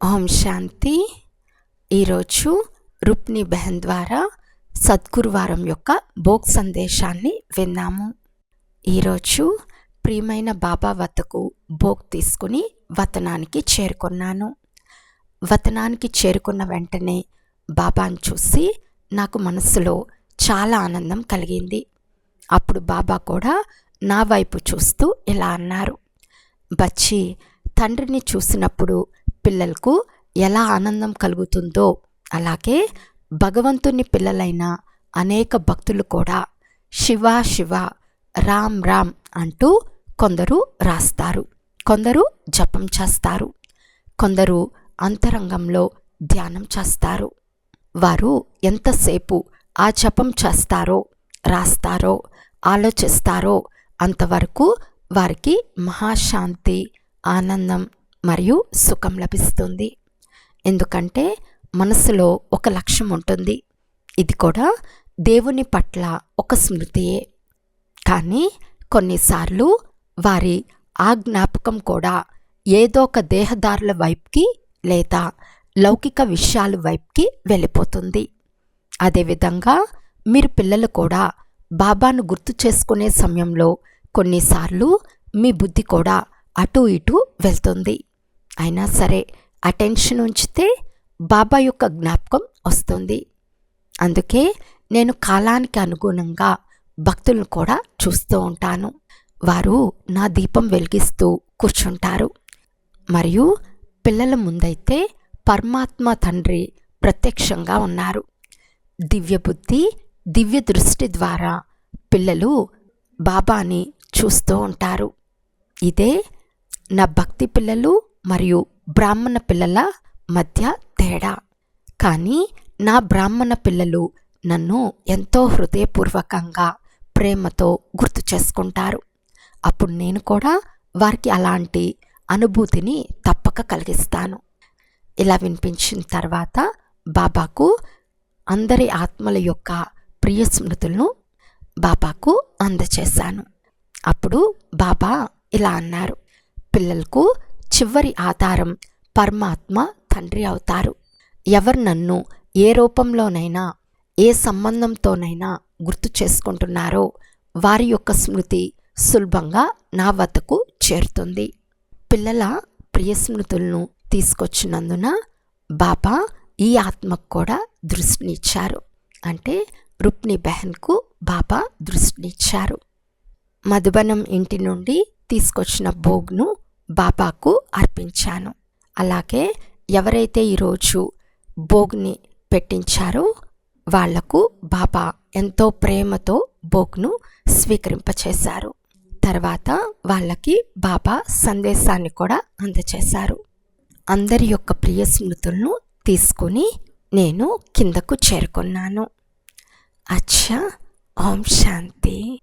ఓం శాంతి. ఈరోజు రుక్మిణి బెహన్ ద్వారా సద్గురువారం యొక్క భోగ్ సందేశాన్ని విన్నాము. ఈరోజు ప్రియమైన బాబా వద్దకు భోగ్ తీసుకుని వతనానికి చేరుకున్నాను. వతనానికి చేరుకున్న వెంటనే బాబాను చూసి నాకు మనసులో చాలా ఆనందం కలిగింది. అప్పుడు బాబా కూడా నా వైపు చూస్తూ ఇలా అన్నారు, బచ్చి, తండ్రిని చూసినప్పుడు పిల్లలకు ఎలా ఆనందం కలుగుతుందో అలాగే భగవంతుని పిల్లలైన అనేక భక్తులు కూడా శివ శివ, రామ్ రామ్ అంటూ కొందరు రాస్తారు, కొందరు జపం చేస్తారు, కొందరు అంతరంగంలో ధ్యానం చేస్తారు. వారు ఎంతసేపు ఆ జపం చేస్తారో, రాస్తారో, ఆలోచిస్తారో అంతవరకు వారికి మహాశాంతి, ఆనందం మరియు సుఖం లభిస్తుంది. ఎందుకంటే మనసులో ఒక లక్ష్యం ఉంటుంది. ఇది కూడా దేవుని పట్ల ఒక స్మృతియే. కానీ కొన్నిసార్లు వారి ఆ జ్ఞాపకం కూడా ఏదో ఒక దేహదారుల వైపుకి లేదా లౌకిక విషయాల వైపుకి వెళ్ళిపోతుంది. అదేవిధంగా మీరు పిల్లలు కూడా బాబాను గుర్తు చేసుకునే సమయంలో కొన్నిసార్లు మీ బుద్ధి కూడా అటు ఇటు వెళ్తుంది. అయినా సరే అటెన్షన్ ఉంచితే బాబా యొక్క జ్ఞాపకం వస్తుంది. అందుకే నేను కాలానికి అనుగుణంగా భక్తులను కూడా చూస్తూ ఉంటాను. వారు నా దీపం వెలిగిస్తూ కూర్చుంటారు. మరియు పిల్లల ముందైతే పరమాత్మ తండ్రి ప్రత్యక్షంగా ఉన్నారు. దివ్య బుద్ధి, దివ్య దృష్టి ద్వారా పిల్లలు బాబాని చూస్తూ ఉంటారు. ఇదే నా భక్తి పిల్లలు మరియు బ్రాహ్మణ పిల్లల మధ్య తేడా. కానీ నా బ్రాహ్మణ పిల్లలు నన్ను ఎంతో హృదయపూర్వకంగా ప్రేమతో గుర్తు చేసుకుంటారు. అప్పుడు నేను కూడా వారికి అలాంటి అనుభూతిని తప్పక కలిగిస్తాను. ఇలా వినిపించిన తర్వాత బాబాకు అందరి ఆత్మల యొక్క ప్రియ స్మృతులను బాబాకు అందచేశాను. అప్పుడు బాబా ఇలా అన్నారు, పిల్లలకు చివరి ఆధారం పరమాత్మ తండ్రి అవుతారు. ఎవరు నన్ను ఏ రూపంలోనైనా ఏ సంబంధంతోనైనా గుర్తు చేసుకుంటున్నారో వారి యొక్క స్మృతి సులభంగా నా వద్దకు చేరుతుంది. పిల్లల ప్రియ స్మృతులను తీసుకొచ్చినందున బాబా ఈ ఆత్మకు కూడా దృష్టినిచ్చారు. అంటే రుక్మిణి బెహన్కు బాబా దృష్టినిచ్చారు. మధుబనం ఇంటి నుండి తీసుకొచ్చిన భోగ్ను బాబాకు అర్పించాను. అలాగే ఎవరైతే ఈరోజు భోగ్ని పెట్టించారో వాళ్లకు బాబా ఎంతో ప్రేమతో భోగ్ను స్వీకరింపచేశారు. తర్వాత వాళ్ళకి బాబా సందేశాన్ని కూడా అందచేశారు. అందరి యొక్క ప్రియ స్మృతులను తీసుకుని నేను కిందకు చేరుకున్నాను. అచ్చా, ఓం శాంతి.